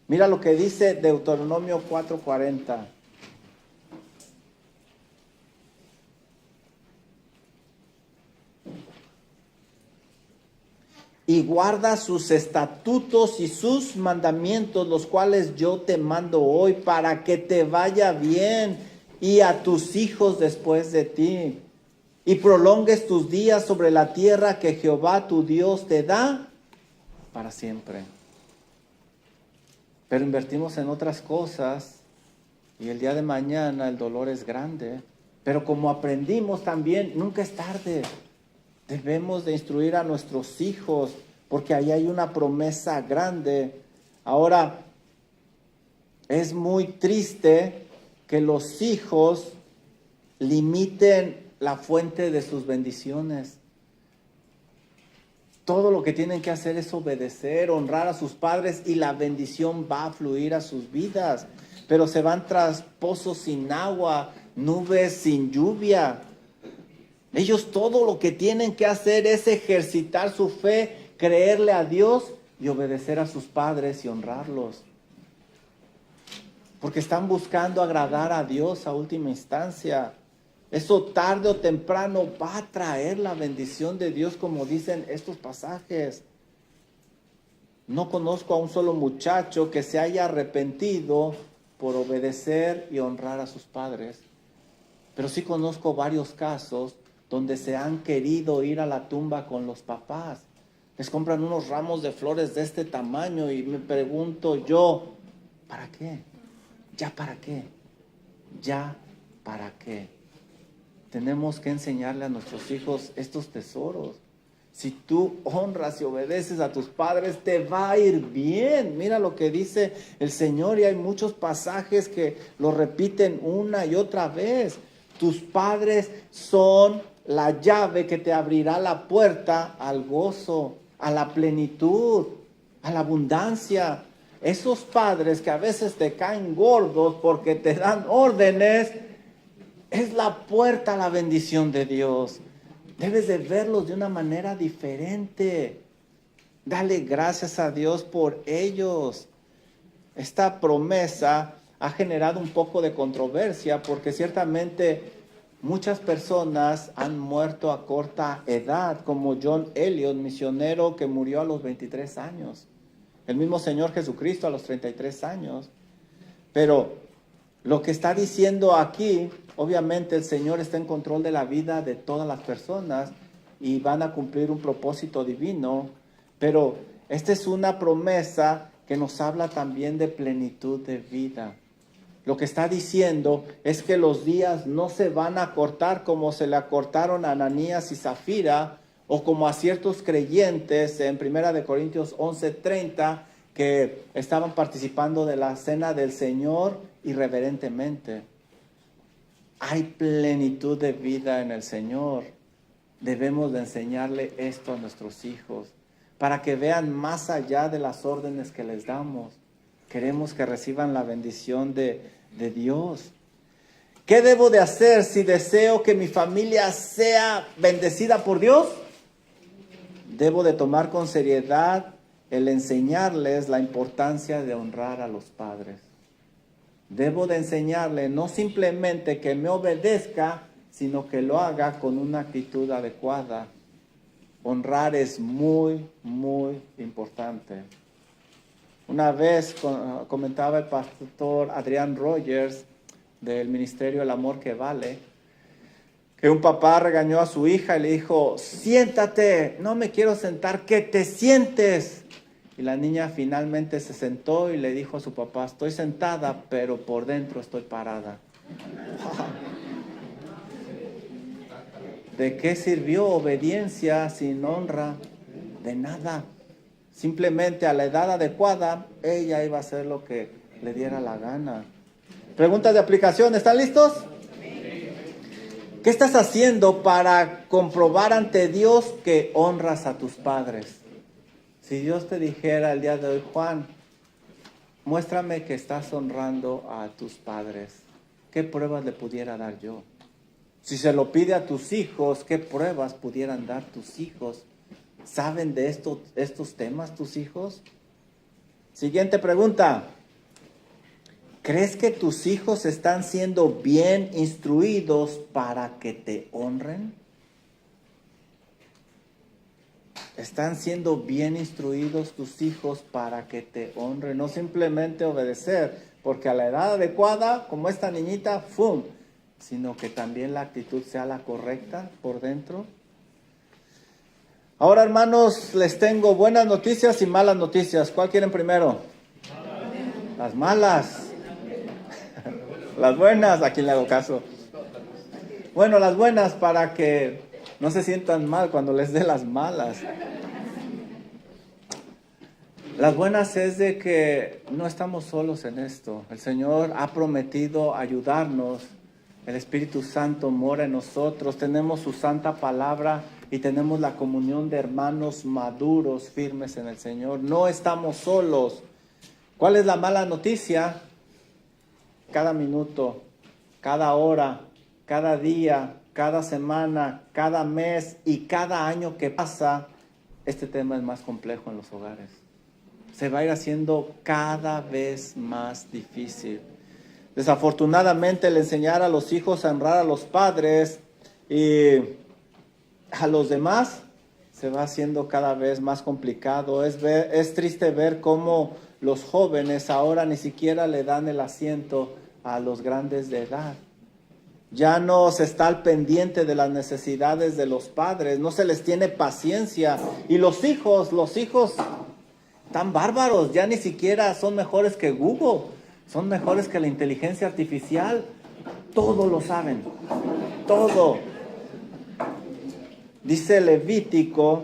Mira lo que dice Deuteronomio 4:40. Y guarda sus estatutos y sus mandamientos, los cuales yo te mando hoy, para que te vaya bien y a tus hijos después de ti, y prolongues tus días sobre la tierra que Jehová tu Dios te da para siempre. Pero invertimos en otras cosas y el día de mañana el dolor es grande. Pero como aprendimos también, nunca es tarde. Debemos de instruir a nuestros hijos, porque ahí hay una promesa grande. Ahora, es muy triste que los hijos limiten la fuente de sus bendiciones. Todo lo que tienen que hacer es obedecer, honrar a sus padres, y la bendición va a fluir a sus vidas. Pero se van tras pozos sin agua, nubes sin lluvia. Ellos todo lo que tienen que hacer es ejercitar su fe, creerle a Dios y obedecer a sus padres y honrarlos. Porque están buscando agradar a Dios a última instancia. Eso tarde o temprano va a traer la bendición de Dios, como dicen estos pasajes. No conozco a un solo muchacho que se haya arrepentido por obedecer y honrar a sus padres. Pero sí conozco varios casos donde se han querido ir a la tumba con los papás. Les compran unos ramos de flores de este tamaño y me pregunto yo, ¿para qué? ¿Ya para qué? ¿Ya para qué? Tenemos que enseñarle a nuestros hijos estos tesoros. Si tú honras y obedeces a tus padres, te va a ir bien. Mira lo que dice el Señor, y hay muchos pasajes que lo repiten una y otra vez. Tus padres son la llave que te abrirá la puerta al gozo, a la plenitud, a la abundancia. Esos padres que a veces te caen gordos porque te dan órdenes, es la puerta a la bendición de Dios. Debes de verlos de una manera diferente. Dale gracias a Dios por ellos. Esta promesa ha generado un poco de controversia porque ciertamente muchas personas han muerto a corta edad, como John Eliot, misionero que murió a los 23 años. El mismo Señor Jesucristo a los 33 años. Pero lo que está diciendo aquí, obviamente el Señor está en control de la vida de todas las personas y van a cumplir un propósito divino. Pero esta es una promesa que nos habla también de plenitud de vida. Lo que está diciendo es que los días no se van a acortar como se le acortaron a Ananías y Zafira o como a ciertos creyentes en 1 Corintios 11:30 que estaban participando de la cena del Señor irreverentemente. Hay plenitud de vida en el Señor. Debemos de enseñarle esto a nuestros hijos para que vean más allá de las órdenes que les damos. Queremos que reciban la bendición de Dios. ¿Qué debo de hacer si deseo que mi familia sea bendecida por Dios? Debo de tomar con seriedad el enseñarles la importancia de honrar a los padres. Debo de enseñarle no simplemente que me obedezca, sino que lo haga con una actitud adecuada. Honrar es muy, muy importante. Una vez comentaba el pastor Adrián Rogers del Ministerio El Amor que Vale, que un papá regañó a su hija y le dijo, siéntate, no me quiero sentar, que te sientes. Y la niña finalmente se sentó y le dijo a su papá, estoy sentada, pero por dentro estoy parada. ¿De qué sirvió obediencia sin honra? De nada. Simplemente a la edad adecuada, ella iba a hacer lo que le diera la gana. Preguntas de aplicación, ¿están listos? ¿Qué estás haciendo para comprobar ante Dios que honras a tus padres? Si Dios te dijera el día de hoy, Juan, muéstrame que estás honrando a tus padres, ¿qué pruebas le pudiera dar yo? Si se lo pide a tus hijos, ¿qué pruebas pudieran dar tus hijos? ¿Saben de estos temas tus hijos? Siguiente pregunta. ¿Crees que tus hijos están siendo bien instruidos para que te honren? ¿Están siendo bien instruidos tus hijos para que te honren? No simplemente obedecer, porque a la edad adecuada, como esta niñita, ¡fum!, sino que también la actitud sea la correcta por dentro. Ahora, hermanos, les tengo buenas noticias y malas noticias. ¿Cuál quieren primero? Las malas. Las buenas, ¿a quién le hago caso? Bueno, las buenas para que no se sientan mal cuando les dé las malas. Las buenas es de que no estamos solos en esto. El Señor ha prometido ayudarnos. El Espíritu Santo mora en nosotros. Tenemos su santa palabra y tenemos la comunión de hermanos maduros, firmes en el Señor. No estamos solos. ¿Cuál es la mala noticia? Cada minuto, cada hora, cada día, cada semana, cada mes y cada año que pasa, este tema es más complejo en los hogares. Se va a ir haciendo cada vez más difícil. Desafortunadamente, el enseñar a los hijos a honrar a los padres y a los demás se va haciendo cada vez más complicado. Es triste ver cómo los jóvenes ahora ni siquiera le dan el asiento a los grandes de edad. Ya no se está al pendiente de las necesidades de los padres, no se les tiene paciencia. Y los hijos tan bárbaros, ya ni siquiera son mejores que Google, son mejores que la inteligencia artificial. Todo lo saben, todo. Dice Levítico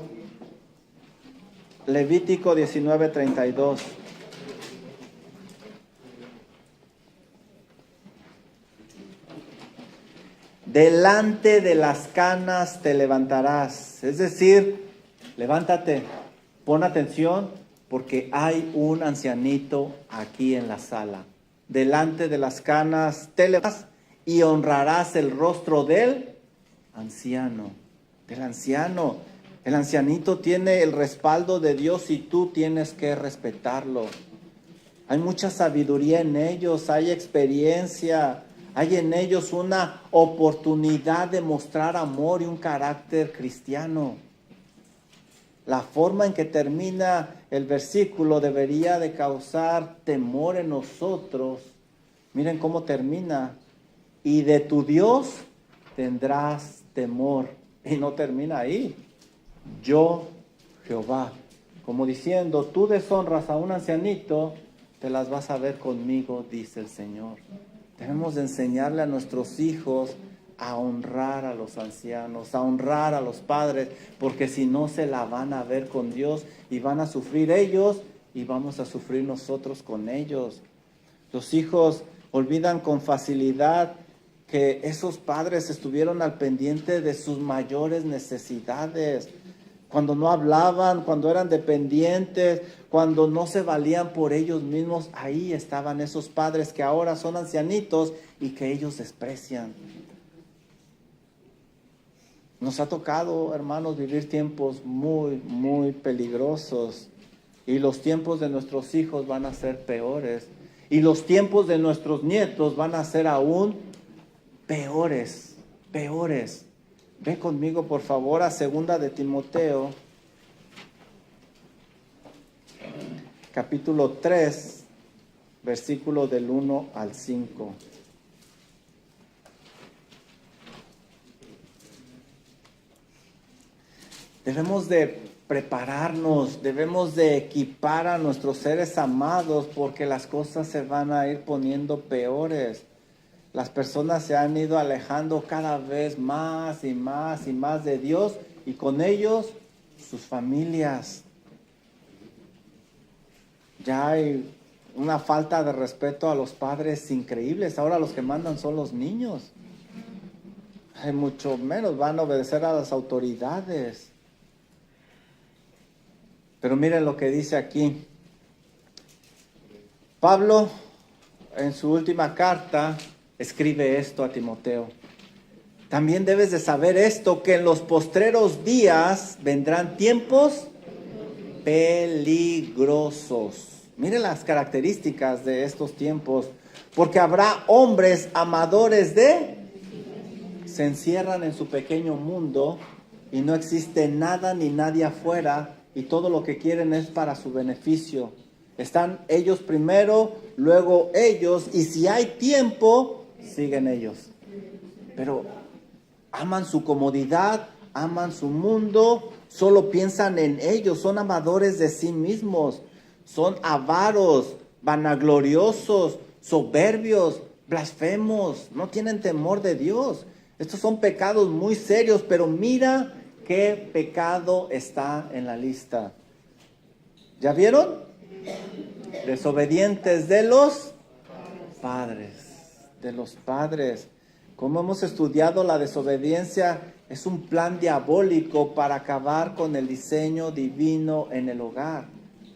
19:32. Delante de las canas te levantarás. Es decir, levántate, pon atención, porque hay un ancianito aquí en la sala. Delante de las canas te levantarás y honrarás el rostro del anciano. Del anciano. El ancianito tiene el respaldo de Dios y tú tienes que respetarlo. Hay mucha sabiduría en ellos, hay experiencia, hay en ellos una oportunidad de mostrar amor y un carácter cristiano. La forma en que termina el versículo debería de causar temor en nosotros. Miren cómo termina. Y de tu Dios tendrás temor. Y no termina ahí. Yo, Jehová. Como diciendo, tú deshonras a un ancianito, te las vas a ver conmigo, dice el Señor. Debemos de enseñarle a nuestros hijos a honrar a los ancianos, a honrar a los padres, porque si no se la van a ver con Dios y van a sufrir ellos y vamos a sufrir nosotros con ellos. Los hijos olvidan con facilidad que esos padres estuvieron al pendiente de sus mayores necesidades. Cuando no hablaban, cuando eran dependientes, cuando no se valían por ellos mismos, ahí estaban esos padres que ahora son ancianitos y que ellos desprecian. Nos ha tocado, hermanos, vivir tiempos muy, muy peligrosos. Y los tiempos de nuestros hijos van a ser peores. Y los tiempos de nuestros nietos van a ser aún peores, peores. Ve conmigo, por favor, a 2 de Timoteo, capítulo 3, versículo del 1 al 5. Debemos de prepararnos, debemos de equipar a nuestros seres amados porque las cosas se van a ir poniendo peores. Las personas se han ido alejando cada vez más y más y más de Dios y con ellos sus familias. Ya hay una falta de respeto a los padres increíbles. Ahora los que mandan son los niños. Hay mucho menos van a obedecer a las autoridades. Pero miren lo que dice aquí. Pablo, en su última carta, escribe esto a Timoteo. También debes de saber esto, que en los postreros días vendrán tiempos peligrosos. Miren las características de estos tiempos. Porque habrá hombres amadores se encierran en su pequeño mundo y no existe nada ni nadie afuera y todo lo que quieren es para su beneficio. Están ellos primero, luego ellos, y si hay tiempo, siguen ellos. Pero aman su comodidad, aman su mundo, solo piensan en ellos, son amadores de sí mismos, son avaros, vanagloriosos, soberbios, blasfemos, no tienen temor de Dios. Estos son pecados muy serios, pero mira qué pecado está en la lista. ¿Ya vieron? Desobedientes de los padres, de los padres. Como hemos estudiado, la desobediencia es un plan diabólico para acabar con el diseño divino en el hogar.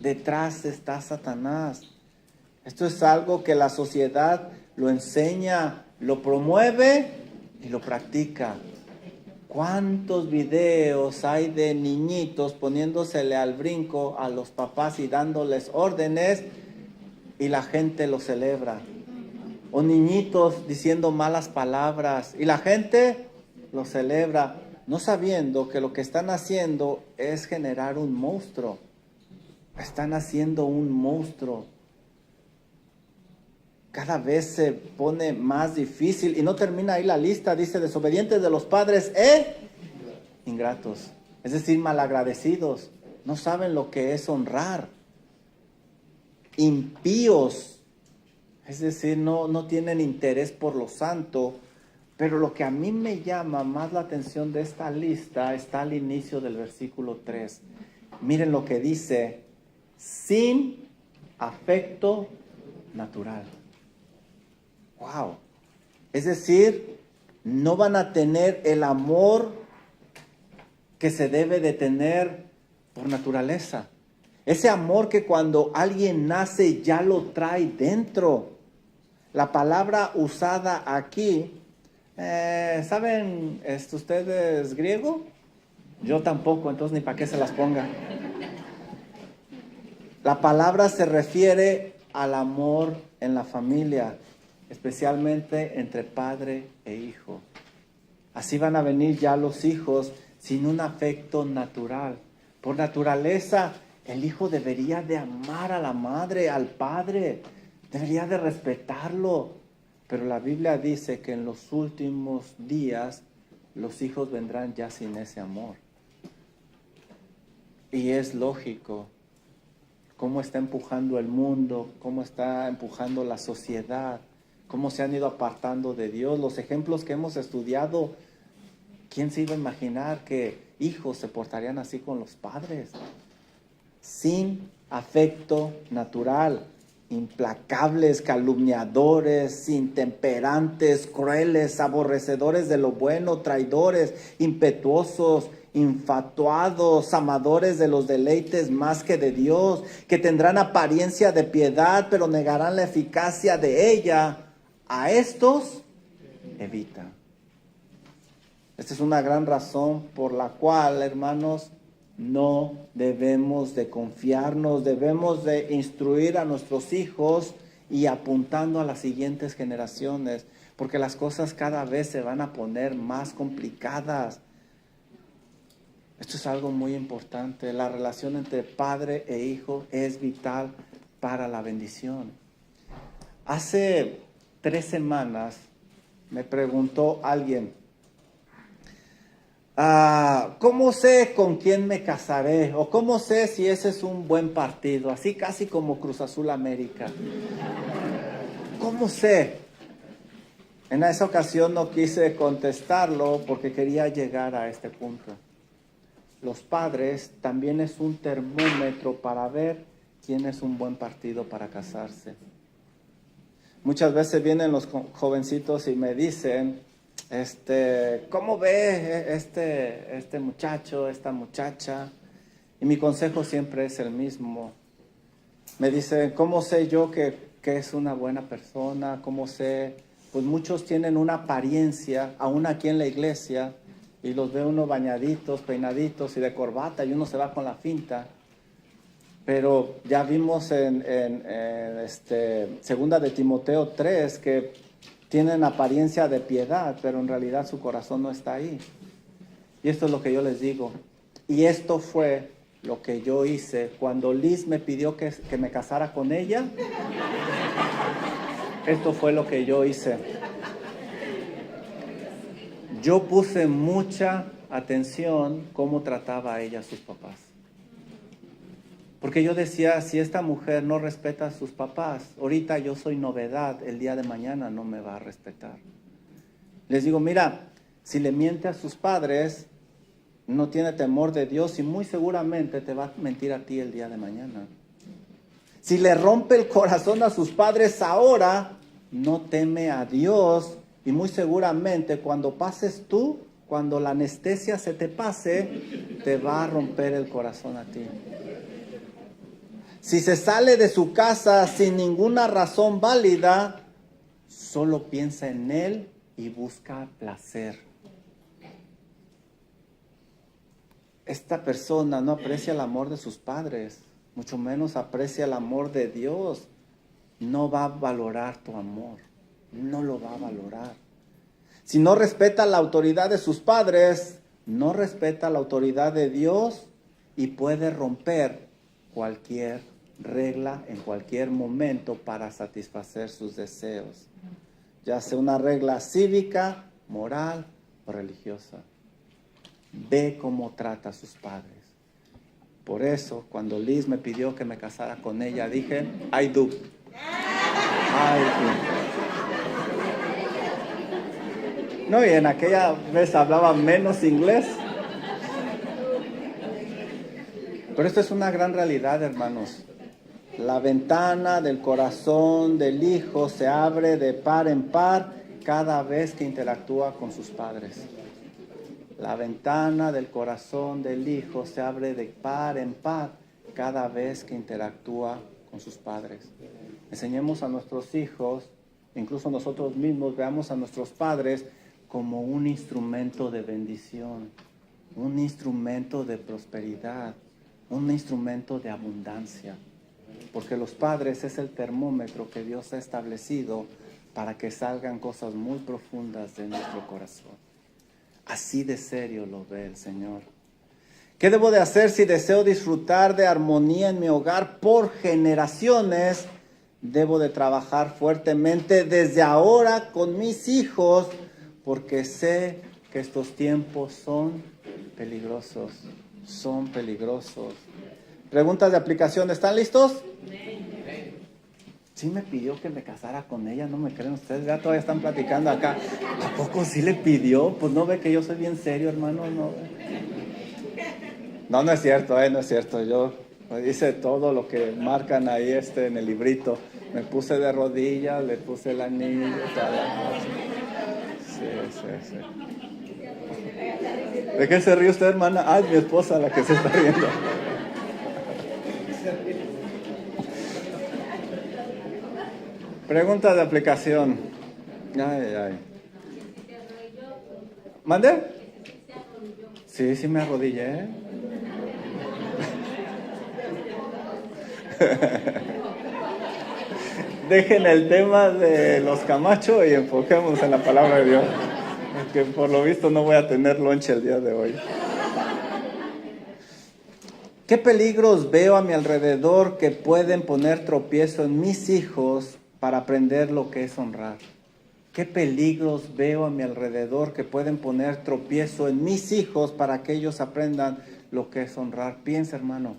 Detrás está Satanás. Esto es algo que la sociedad lo enseña, lo promueve y lo practica. ¿Cuántos videos hay de niñitos poniéndosele al brinco a los papás y dándoles órdenes y la gente lo celebra? O niñitos diciendo malas palabras y la gente lo celebra, no sabiendo que lo que están haciendo es generar un monstruo. Están haciendo un monstruo. Cada vez se pone más difícil y no termina ahí la lista. Dice, desobedientes de los padres ingratos. Es decir, malagradecidos. No saben lo que es honrar. Impíos. Es decir, no tienen interés por lo santo. Pero lo que a mí me llama más la atención de esta lista está al inicio del versículo 3. Miren lo que dice, sin afecto natural. Wow. Es decir, no van a tener el amor que se debe de tener por naturaleza. Ese amor que cuando alguien nace ya lo trae dentro. La palabra usada aquí, ¿saben ustedes griego? Yo tampoco, entonces ni para qué se las ponga. La palabra se refiere al amor en la familia, especialmente entre padre e hijo. Así van a venir ya los hijos sin un afecto natural. Por naturaleza, el hijo debería de amar a la madre, al padre, debería de respetarlo. Pero la Biblia dice que en los últimos días los hijos vendrán ya sin ese amor. Y es lógico cómo está empujando el mundo, cómo está empujando la sociedad, cómo se han ido apartando de Dios. Los ejemplos que hemos estudiado, ¿quién se iba a imaginar que hijos se portarían así con los padres? Sin afecto natural, implacables, calumniadores, intemperantes, crueles, aborrecedores de lo bueno, traidores, impetuosos, infatuados, amadores de los deleites más que de Dios, que tendrán apariencia de piedad, pero negarán la eficacia de ella. A estos evita. Esta es una gran razón por la cual, hermanos, no debemos de confiarnos, debemos de instruir a nuestros hijos y apuntando a las siguientes generaciones, porque las cosas cada vez se van a poner más complicadas. Esto es algo muy importante. La relación entre padre e hijo es vital para la bendición. Hace 3 semanas me preguntó alguien, ¿cómo sé con quién me casaré? ¿O cómo sé si ese es un buen partido? Así casi como Cruz Azul América. ¿Cómo sé? En esa ocasión no quise contestarlo porque quería llegar a este punto. Los padres también es un termómetro para ver quién es un buen partido para casarse. Muchas veces vienen los jovencitos y me dicen, ¿cómo ve este muchacho, esta muchacha? Y mi consejo siempre es el mismo. Me dicen, ¿cómo sé yo que es una buena persona? ¿Cómo sé? Pues muchos tienen una apariencia, aún aquí en la iglesia, y los ve uno bañaditos, peinaditos y de corbata, y uno se va con la finta. Pero ya vimos en segunda de Timoteo 3 que tienen apariencia de piedad, pero en realidad su corazón no está ahí. Y esto es lo que yo les digo. Y esto fue lo que yo hice cuando Liz me pidió que me casara con ella. Esto fue lo que yo hice. Yo puse mucha atención cómo trataba a ella a sus papás. Porque yo decía, si esta mujer no respeta a sus papás, ahorita yo soy novedad, el día de mañana no me va a respetar. Les digo, mira, si le miente a sus padres, no tiene temor de Dios y muy seguramente te va a mentir a ti el día de mañana. Si le rompe el corazón a sus padres ahora, no teme a Dios y muy seguramente cuando pases tú, cuando la anestesia se te pase, te va a romper el corazón a ti. Si se sale de su casa sin ninguna razón válida, solo piensa en él y busca placer. Esta persona no aprecia el amor de sus padres, mucho menos aprecia el amor de Dios. No va a valorar tu amor, no lo va a valorar. Si no respeta la autoridad de sus padres, no respeta la autoridad de Dios y puede romper cualquier regla en cualquier momento para satisfacer sus deseos, ya sea una regla cívica, moral o religiosa. Ve cómo trata a sus padres. Por eso, cuando Liz me pidió que me casara con ella, dije, I do. I do. No, y en aquella vez hablaba menos inglés. Pero esto es una gran realidad, hermanos. La ventana del corazón del hijo se abre de par en par cada vez que interactúa con sus padres. La ventana del corazón del hijo se abre de par en par cada vez que interactúa con sus padres. Enseñemos a nuestros hijos, incluso nosotros mismos, veamos a nuestros padres como un instrumento de bendición, un instrumento de prosperidad, un instrumento de abundancia. porque los padres es el termómetro que Dios ha establecido para que salgan cosas muy profundas de nuestro corazón. Así de serio lo ve el Señor. ¿Qué debo de hacer si deseo disfrutar de armonía en mi hogar por generaciones? Debo de trabajar fuertemente desde ahora con mis hijos, porque sé que estos tiempos son peligrosos. Son peligrosos. Preguntas de aplicación, ¿están listos? Sí me pidió que me casara con ella, ¿no me creen ustedes? Ya todavía están platicando acá. ¿A poco sí le pidió? Pues no ve que yo soy bien serio, hermano, no. No es cierto, no es cierto. Yo hice todo lo que marcan ahí en el librito. Me puse de rodillas, le puse el anillo, toda la noche. Sí. ¿De qué se ríe usted, hermana? Ah, es mi esposa la que se está riendo. Pregunta de aplicación. Ay. ¿Mande? Sí me arrodillé. Dejen el tema de los Camacho y enfoquemos en la palabra de Dios, porque por lo visto no voy a tener lonche el día de hoy. ¿Qué peligros veo a mi alrededor que pueden poner tropiezo en mis hijos para aprender lo que es honrar? ¿Qué peligros veo a mi alrededor que pueden poner tropiezo en mis hijos para que ellos aprendan lo que es honrar? Piensa, hermano.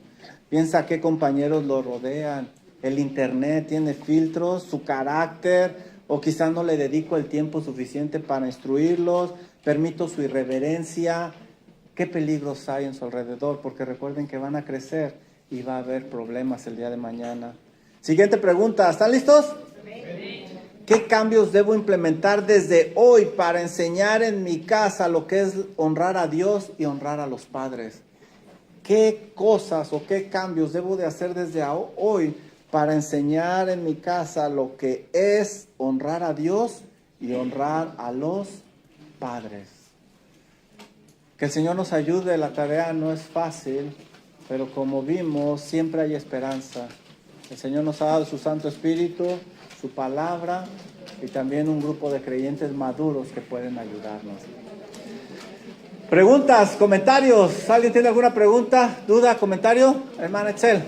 Piensa qué compañeros lo rodean. El internet tiene filtros, su carácter, o quizás no le dedico el tiempo suficiente para instruirlos, permito su irreverencia. ¿Qué peligros hay en su alrededor? Porque recuerden que van a crecer y va a haber problemas el día de mañana. Siguiente pregunta, ¿están listos? ¿Qué cambios debo implementar desde hoy para enseñar en mi casa lo que es honrar a Dios y honrar a los padres? ¿Qué cosas o qué cambios debo de hacer desde hoy para enseñar en mi casa lo que es honrar a Dios y honrar a los padres? Que el Señor nos ayude, la tarea no es fácil, pero como vimos, siempre hay esperanza. El Señor nos ha dado su Santo Espíritu, su palabra y también un grupo de creyentes maduros que pueden ayudarnos. Preguntas, comentarios. ¿Alguien tiene alguna pregunta, duda, comentario? Hermana Excel.